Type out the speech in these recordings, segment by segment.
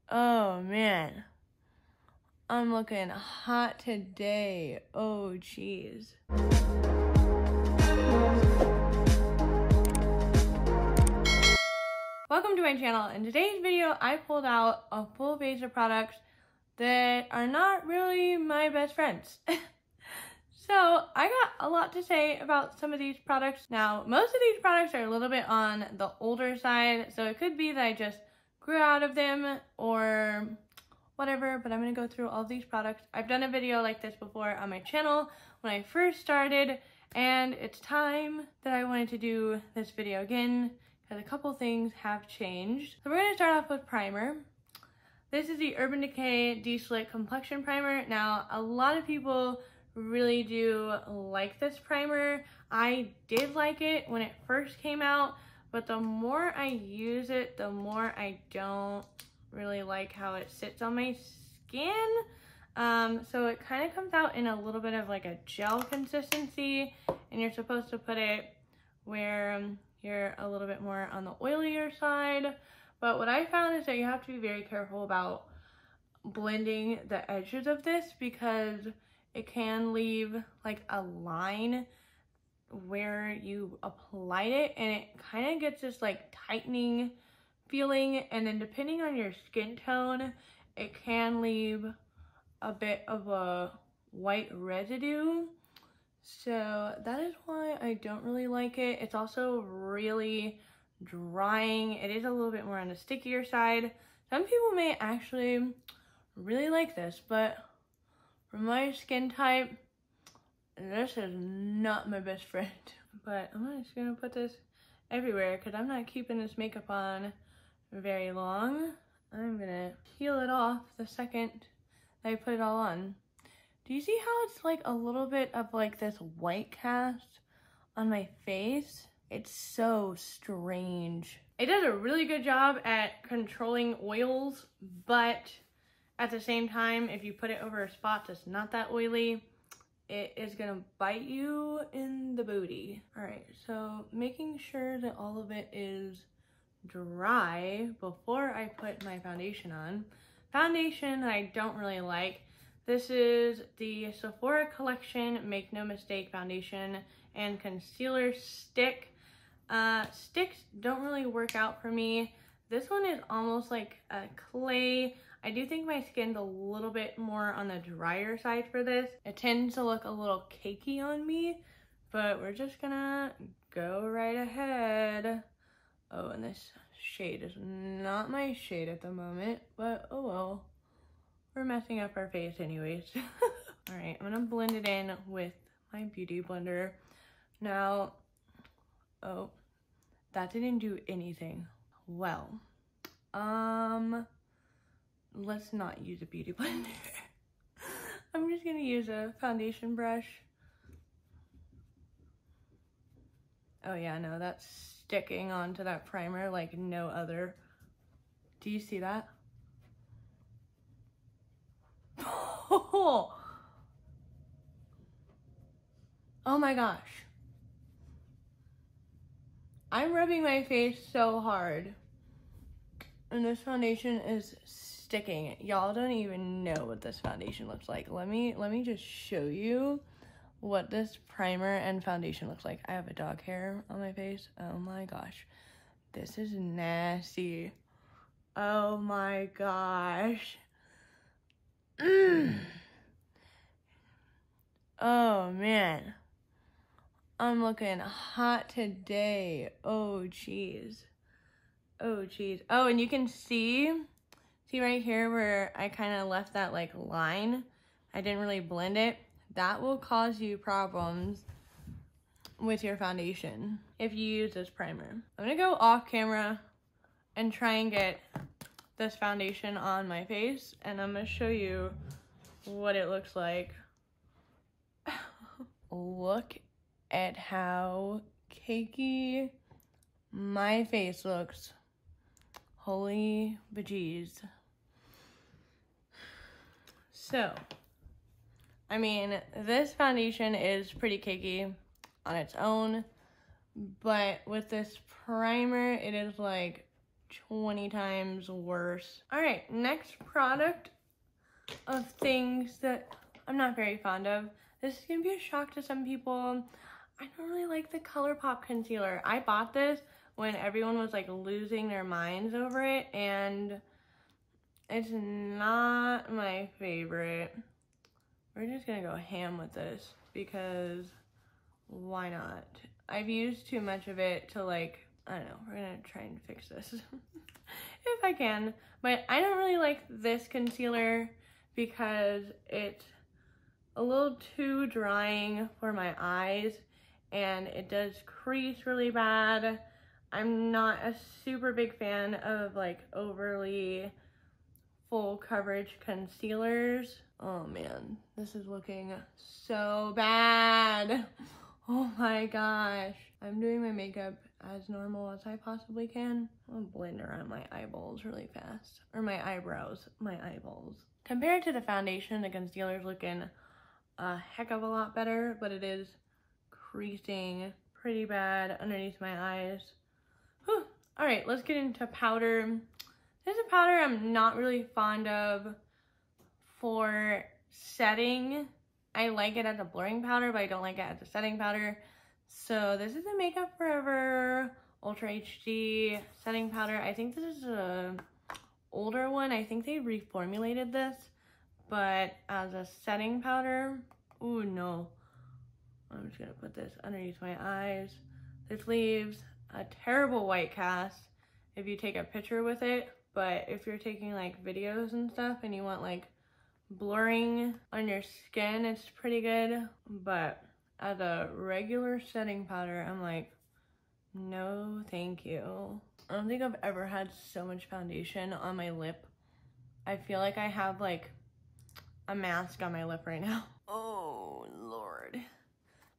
Oh man, I'm looking hot today. Oh jeez. Welcome to my channel. In today's video, I pulled out a full base of products that are not really my best friends. So I got a lot to say about some of these products. Now, most of these products are a little bit on the older side, so it could be that I just grew out of them or whatever, but I'm gonna go through all of these products. I've done a video like this before on my channel when I first started, and it's time that I wanted to do this video again because a couple things have changed. So we're gonna start off with primer. This is the Urban Decay De-Slick Complexion Primer. Now, a lot of people really do like this primer. I did like it when it first came out, but the more I use it, the more I don't really like how it sits on my skin. So it kind of comes out in a little bit of like a gel consistency, and you're supposed to put it where you're a little bit more on the oilier side. But what I found is that you have to be very careful about blending the edges of this because it can leave like a line where you applied it, and it kind of gets this like tightening feeling, and then depending on your skin tone, it can leave a bit of a white residue. So that is why I don't really like it. It's also really drying. It is a little bit more on the stickier side. Some people may actually really like this, but for my skin type, this is not my best friend. But I'm just gonna put this everywhere because I'm not keeping this makeup on very long. I'm gonna peel it off the second that I put it all on. Do you see how it's like a little bit of like this white cast on my face? It's so strange. It does a really good job at controlling oils, but at the same time, if you put it over a spot that's not that oily, it is gonna bite you in the booty. All right, so making sure that all of it is dry before I put my foundation on. Foundation I don't really like. This is the Sephora Collection Make No Mistake Foundation and Concealer Stick. Sticks don't really work out for me. This one is almost like a clay. I do think my skin's a little bit more on the drier side for this. It tends to look a little cakey on me, but we're just gonna go right ahead. Oh, and this shade is not my shade at the moment, but oh well. We're messing up our face anyways. All right, I'm gonna blend it in with my beauty blender. Now, oh, that didn't do anything. Well, let's not use a beauty blender. I'm just gonna use a foundation brush. Oh yeah, no, that's sticking onto that primer like no other. Do you see that? Oh my gosh. I'm rubbing my face so hard, and this foundation is sticking. Y'all don't even know what this foundation looks like. Let me just show you what this primer and foundation looks like. I have a dog hair on my face. Oh my gosh. This is nasty. Oh my gosh. Oh man. I'm looking hot today. Oh jeez. Oh jeez. Oh, and you can see right here where I kind of left that like line. I didn't really blend it. That will cause you problems with your foundation if you use this primer. I'm gonna go off camera and try and get this foundation on my face, and I'm gonna show you what it looks like. Look at how cakey my face looks. Holy bejeez. So, I mean, this foundation is pretty cakey on its own, but with this primer, it is like 20 times worse. All right, next product of things that I'm not very fond of. This is gonna be a shock to some people. I don't really like the ColourPop concealer. I bought this when everyone was like losing their minds over it, and it's not my favorite. We're just gonna go ham with this because why not? I've used too much of it to like, I don't know, we're gonna try and fix this if I can. But I don't really like this concealer because it's a little too drying for my eyes and it does crease really bad. I'm not a super big fan of like overly full coverage concealers. Oh man, this is looking so bad. Oh my gosh. I'm doing my makeup as normal as I possibly can. I'll blend around my eyeballs really fast. Or my eyebrows, my eyeballs. Compared to the foundation, the concealer's looking a heck of a lot better, but it is creasing pretty bad underneath my eyes. Whew. All right, let's get into powder. This is a powder I'm not really fond of for setting. I like it as a blurring powder, but I don't like it as a setting powder. So this is a Makeup Forever Ultra HD setting powder. I think this is a older one. I think they reformulated this, but as a setting powder, ooh no. I'm just gonna put this underneath my eyes. This leaves a terrible white cast if you take a picture with it, but if you're taking like videos and stuff and you want like blurring on your skin, it's pretty good. But as a regular setting powder, I'm like, no thank you. I don't think I've ever had so much foundation on my lip. I feel like I have like a mask on my lip right now. Oh Lord,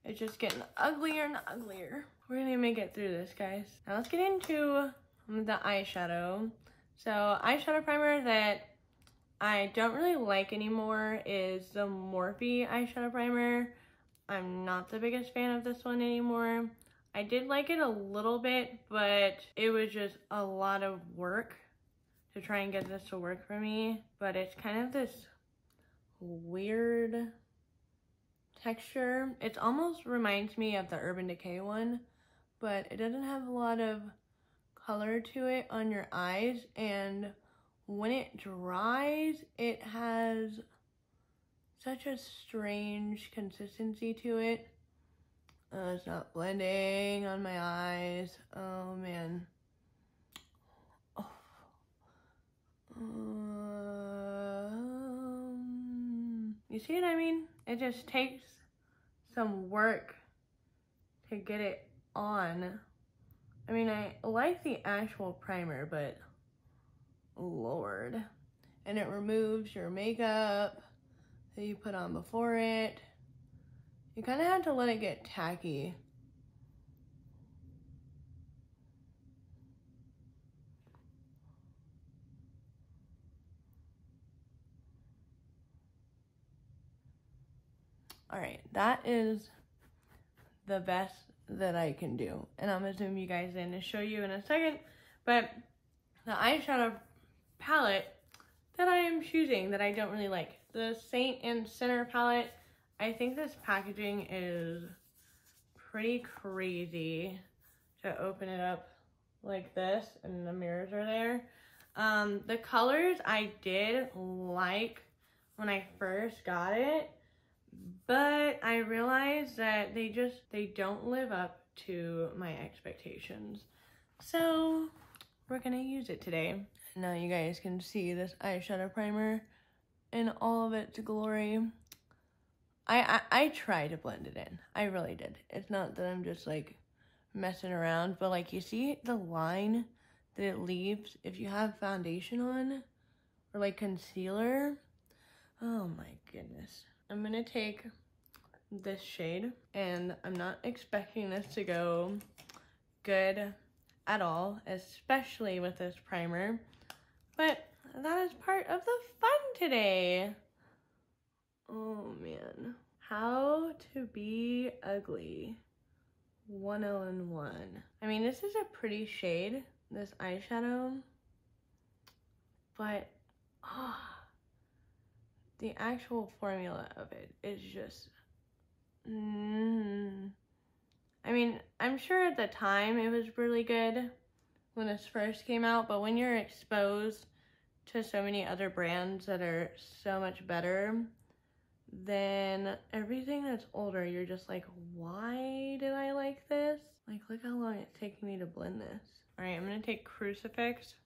it's just getting uglier and uglier. We're gonna make it through this, guys. Now let's get into the eyeshadow. So eyeshadow primer that I don't really like anymore is the Morphe eyeshadow primer. I'm not the biggest fan of this one anymore. I did like it a little bit, but it was just a lot of work to try and get this to work for me. But it's kind of this weird texture. It almost reminds me of the Urban Decay one, but it doesn't have a lot of color to it on your eyes, and when it dries, it has such a strange consistency to it. It's not blending on my eyes. Oh man. Oh. You see what I mean? It just takes some work to get it on. I mean, I like the actual primer, but Lord. And it removes your makeup that you put on before it. You kind of have to let it get tacky. All right, that is the best that I can do. And I'm gonna zoom you guys in and show you in a second. But the eyeshadow palette that I am choosing that I don't really like, the Saint and Sinner palette, I think this packaging is pretty crazy to open it up like this and the mirrors are there. The colors I did like when I first got it, but I realized that they don't live up to my expectations. So we're gonna use it today. Now you guys can see this eyeshadow primer in all of its glory. I tried to blend it in. I really did. It's not that I'm just like messing around, but like you see the line that it leaves if you have foundation on or like concealer. Oh my goodness. I'm gonna take this shade, and I'm not expecting this to go good at all, especially with this primer, but that is part of the fun today. Oh man, how to be ugly 101. I mean, this is a pretty shade, this eyeshadow, but the actual formula of it is just, I mean, I'm sure at the time it was really good when this first came out, but when you're exposed to so many other brands that are so much better, then everything that's older, you're just like, why did I like this? Like, look how long it's taking me to blend this. All right, I'm gonna take Crucifix.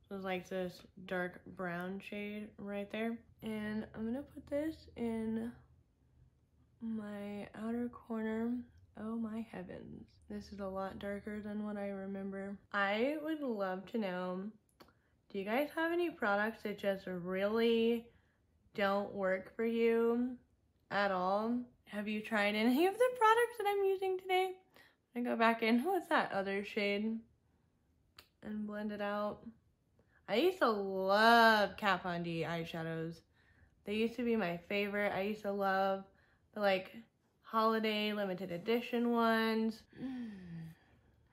So it's like this dark brown shade right there. And I'm gonna put this in my outer corner. Oh my heavens. This is a lot darker than what I remember. I would love to know, do you guys have any products that just really don't work for you at all? Have you tried any of the products that I'm using today? I'm gonna go back in, what's that other shade? And blend it out. I used to love Kat Von D eyeshadows. They used to be my favorite. I used to love the like holiday limited edition ones.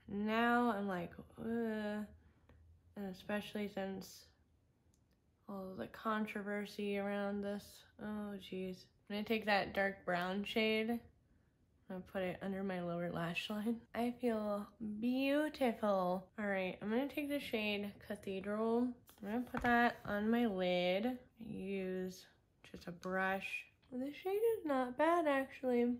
Now I'm like, ugh. And especially since all the controversy around this. Oh geez. I'm gonna take that dark brown shade. I'm gonna put it under my lower lash line. I feel beautiful. All right, I'm gonna take the shade Cathedral. I'm gonna put that on my lid. Use just a brush. Well, this shade is not bad actually.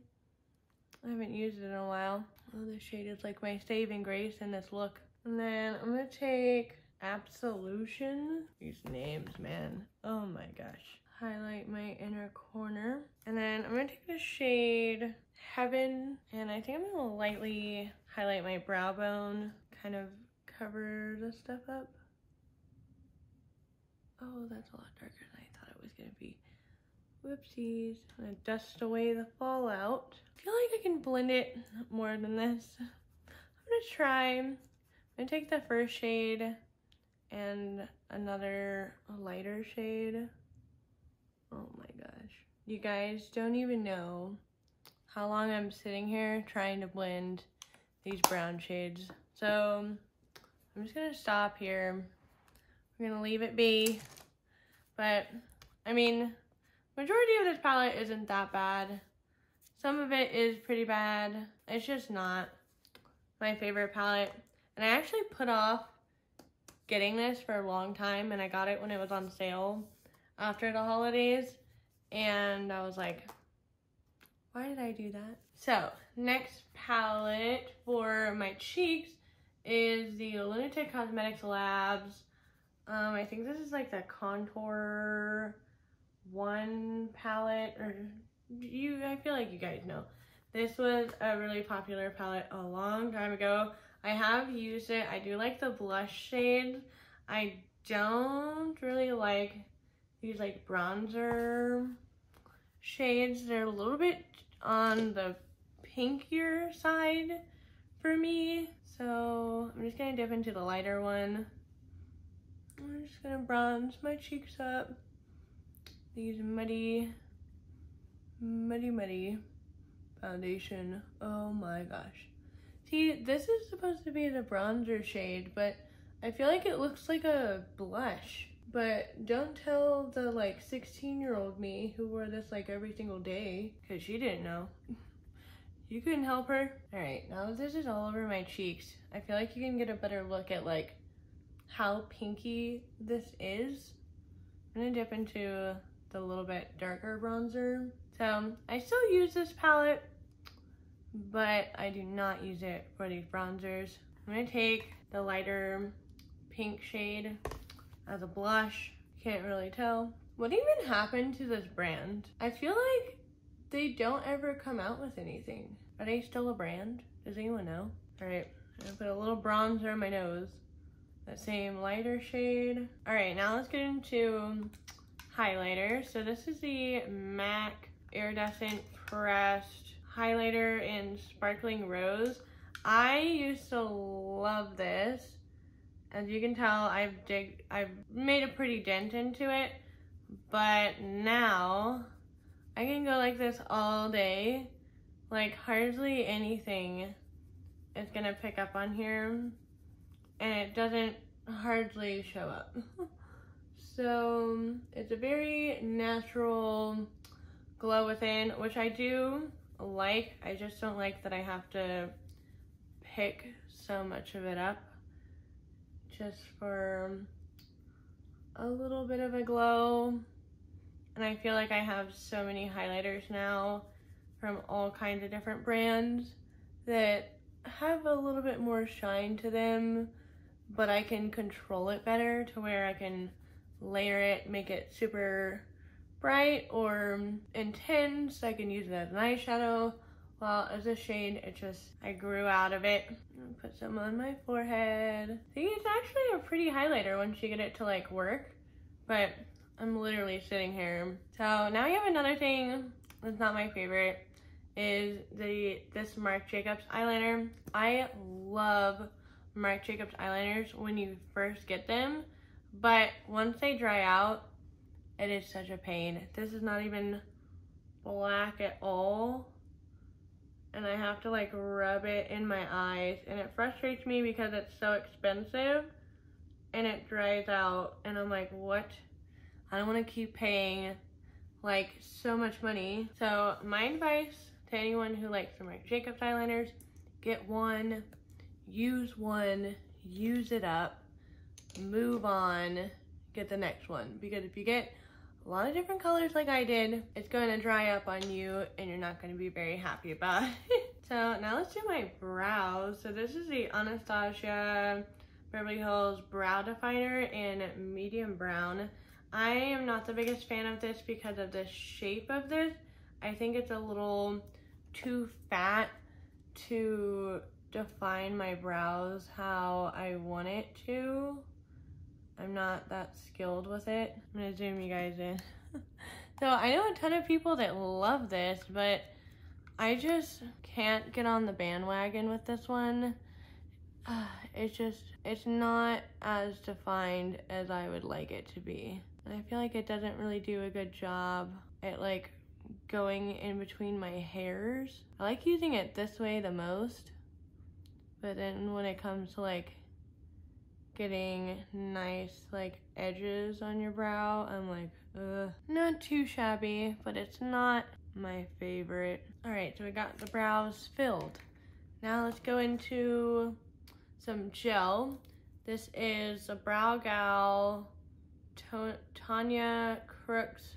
I haven't used it in a while. Oh, this shade is like my saving grace in this look. And then I'm gonna take Absolution. These names, man. Oh my gosh. Highlight my inner corner. And then I'm gonna take the shade Heaven. And I think I'm gonna lightly highlight my brow bone. Kind of cover the stuff up. Oh, that's a lot darker than I thought it was gonna be. Whoopsies. I'm gonna dust away the fallout. I feel like I can blend it more than this. I'm gonna try. I'm gonna take the first shade and another lighter shade. Oh my gosh. You guys don't even know how long I'm sitting here trying to blend these brown shades. So I'm just gonna stop here. We're gonna leave it be. But I mean, majority of this palette isn't that bad. Some of it is pretty bad. It's just not my favorite palette. And I actually put off getting this for a long time, and I got it when it was on sale after the holidays. And I was like, why did I do that? So next palette for my cheeks is the Lunatic Cosmetics Labs. I think this is like the Contour 1 palette, or I feel like you guys know. This was a really popular palette a long time ago. I have used it. I do like the blush shades. I don't really like these like bronzer shades. They're a little bit on the pinkier side for me. So I'm just gonna dip into the lighter one. I'm just gonna bronze my cheeks up. These muddy foundation. Oh my gosh. See, this is supposed to be the bronzer shade, but I feel like it looks like a blush. But don't tell the like 16-year-old me who wore this like every single day, because she didn't know. You couldn't help her. All right, now that this is all over my cheeks, I feel like you can get a better look at like how pinky this is. I'm gonna dip into the little bit darker bronzer. So I still use this palette, but I do not use it for these bronzers. I'm gonna take the lighter pink shade as a blush. Can't really tell. What even happened to this brand? I feel like they don't ever come out with anything. Are they still a brand? Does anyone know? All right, I'm gonna put a little bronzer on my nose. That same lighter shade. All right, now let's get into highlighter. So this is the MAC Iridescent Pressed Highlighter in Sparkling Rose. I used to love this. As you can tell, I've made a pretty dent into it, but now I can go like this all day. Like hardly anything is gonna pick up on here. and it doesn't hardly show up. So it's a very natural glow within, which I do like. I just don't like that I have to pick so much of it up just for a little bit of a glow. And I feel like I have so many highlighters now from all kinds of different brands that have a little bit more shine to them, but I can control it better to where I can layer it, make it super bright or intense. I can use it as an eyeshadow. Well, as a shade, it just, I grew out of it. Put some on my forehead. See, it's actually a pretty highlighter once you get it to like work, but I'm literally sitting here. So now we have another thing that's not my favorite, is this Marc Jacobs eyeliner. I love Marc Jacobs eyeliners when you first get them, but once they dry out, it is such a pain. This is not even black at all, and I have to like rub it in my eyes, and it frustrates me because it's so expensive and it dries out, and I'm like, what? I don't want to keep paying like so much money. So my advice to anyone who likes the Marc Jacobs eyeliners, get one, use it up, move on, get the next one. Because if you get a lot of different colors like I did, it's going to dry up on you and you're not going to be very happy about it. So now let's do my brows. So this is the Anastasia Beverly Hills Brow Definer in medium brown. I am not the biggest fan of this because of the shape of this. I think it's a little too fat to define my brows how I want it to. I'm not that skilled with it. I'm gonna zoom you guys in. So I know a ton of people that love this, but I just can't get on the bandwagon with this one. It's not as defined as I would like it to be. And I feel like it doesn't really do a good job at like going in between my hairs. I like using it this way the most, but then when it comes to like getting nice like edges on your brow, I'm like, ugh. Not too shabby, but it's not my favorite. All right, so we got the brows filled. Now let's go into some gel. This is a Brow Gal Tanya Crooks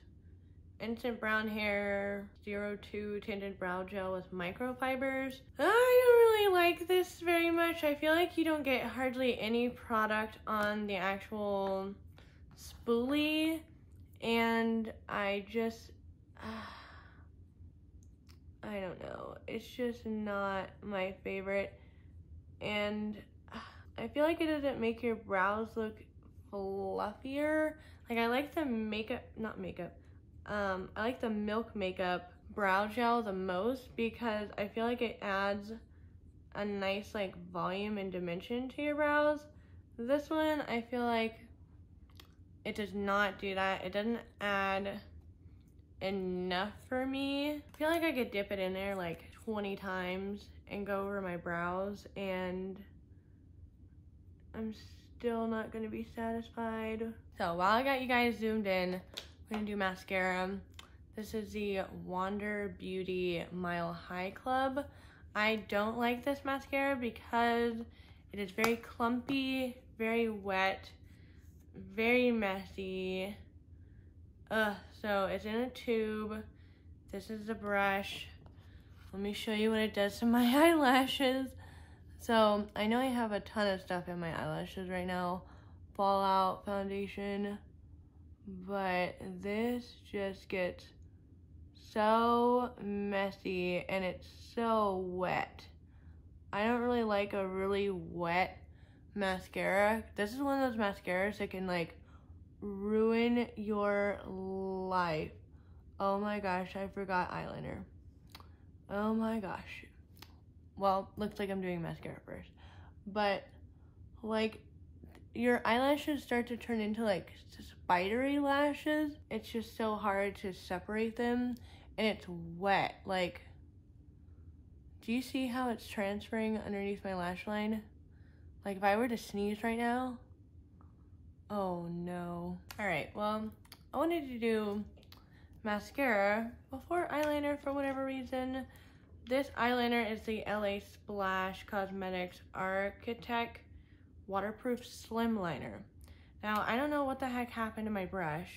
Instant Brown Hair 02 Tinted Brow Gel with microfibers. I don't really like this very much. I feel like you don't get hardly any product on the actual spoolie, and I just, I don't know. It's just not my favorite, and I feel like it doesn't make your brows look fluffier. Like I like the I like the Milk Makeup brow gel the most because I feel like it adds a nice like volume and dimension to your brows. This one, I feel like it does not do that. It doesn't add enough for me. I feel like I could dip it in there like 20 times and go over my brows, and I'm still not gonna be satisfied. So while I got you guys zoomed in, I'm gonna do mascara. This is the Wander Beauty Mile High Club. I don't like this mascara because it is very clumpy, very wet, very messy. So it's in a tube. This is the brush. Let me show you what it does to my eyelashes. So I know I have a ton of stuff in my eyelashes right now. Fallout foundation. But this just gets so messy and it's so wet. I don't really like a really wet mascara. This is one of those mascaras that can like ruin your life. Oh my gosh, I forgot eyeliner. Oh my gosh. Well, looks like I'm doing mascara first. But like your eyelashes start to turn into like spidery lashes. It's just so hard to separate them, and it's wet. Like, do you see how it's transferring underneath my lash line? Like if I were to sneeze right now, oh no. All right, well, I wanted to do mascara before eyeliner for whatever reason. This eyeliner is the LA Splash Cosmetics Architect Waterproof Slim Liner. Now, I don't know what the heck happened to my brush,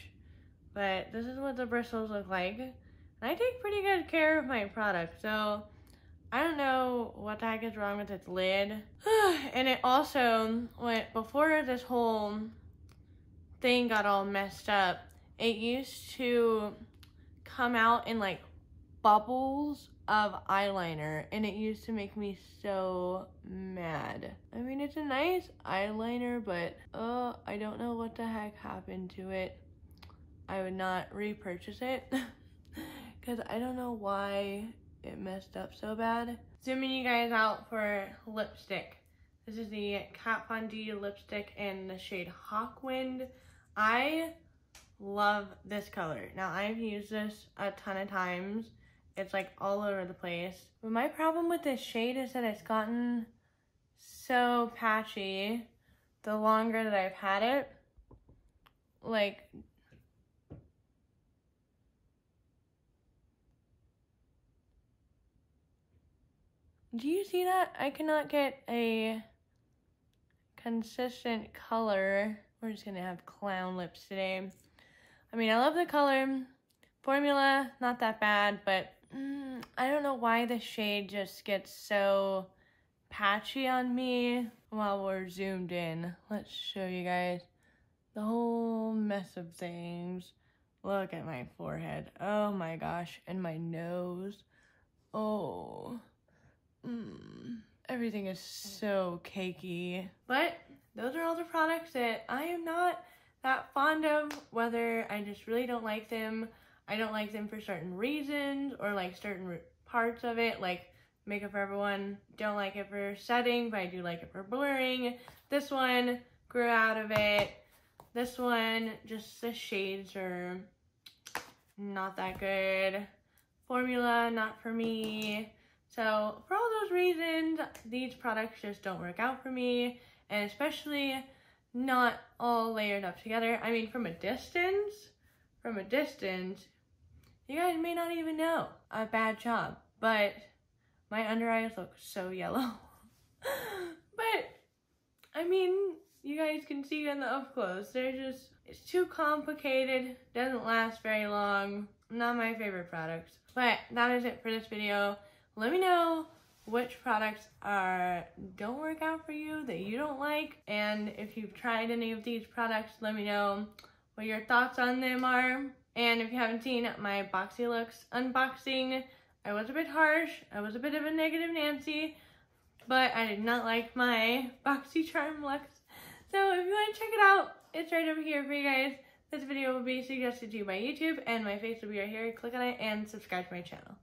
but this is what the bristles look like. And I take pretty good care of my product, so I don't know what the heck is wrong with its lid. And it also went, before this whole thing got all messed up, it used to come out in like bubbles of eyeliner, and it used to make me so mad. I mean, it's a nice eyeliner, but I don't know what the heck happened to it. I would not repurchase it because I don't know why it messed up so bad. Zooming you guys out for lipstick. This is the Kat Von D lipstick in the shade Hawkwind. I love this color. Now, I've used this a ton of times. It's like all over the place. But my problem with this shade is that it's gotten so patchy the longer that I've had it. Like, do you see that? I cannot get a consistent color. We're just gonna have clown lips today. I mean, I love the color. Formula, not that bad, but I don't know why the shade just gets so patchy on me. While we're zoomed in, let's show you guys the whole mess of things. Look at my forehead. Oh my gosh, and my nose. Oh. Everything is so cakey. But those are all the products that I am not that fond of, whether I just really don't like them. I don't like them for certain reasons, or like certain parts of it, like Makeup for Everyone. Don't like it for setting, but I do like it for blurring. This one grew out of it. This one, just the shades are not that good. Formula, not for me. So for all those reasons, these products just don't work out for me, and especially not all layered up together. I mean, from a distance, you guys may not even know. A bad job, but my under eyes look so yellow. But, I mean, you guys can see in the up close, it's too complicated, doesn't last very long, not my favorite products. But that is it for this video. Let me know which products don't work out for you, that you don't like, and if you've tried any of these products, let me know what your thoughts on them are. And if you haven't seen my Boxy Looks unboxing, I was a bit harsh, I was a bit of a negative Nancy, but I did not like my BoxyCharm looks. So if you want to check it out, it's right over here for you guys. This video will be suggested to you by YouTube, and my face will be right here. Click on it and subscribe to my channel.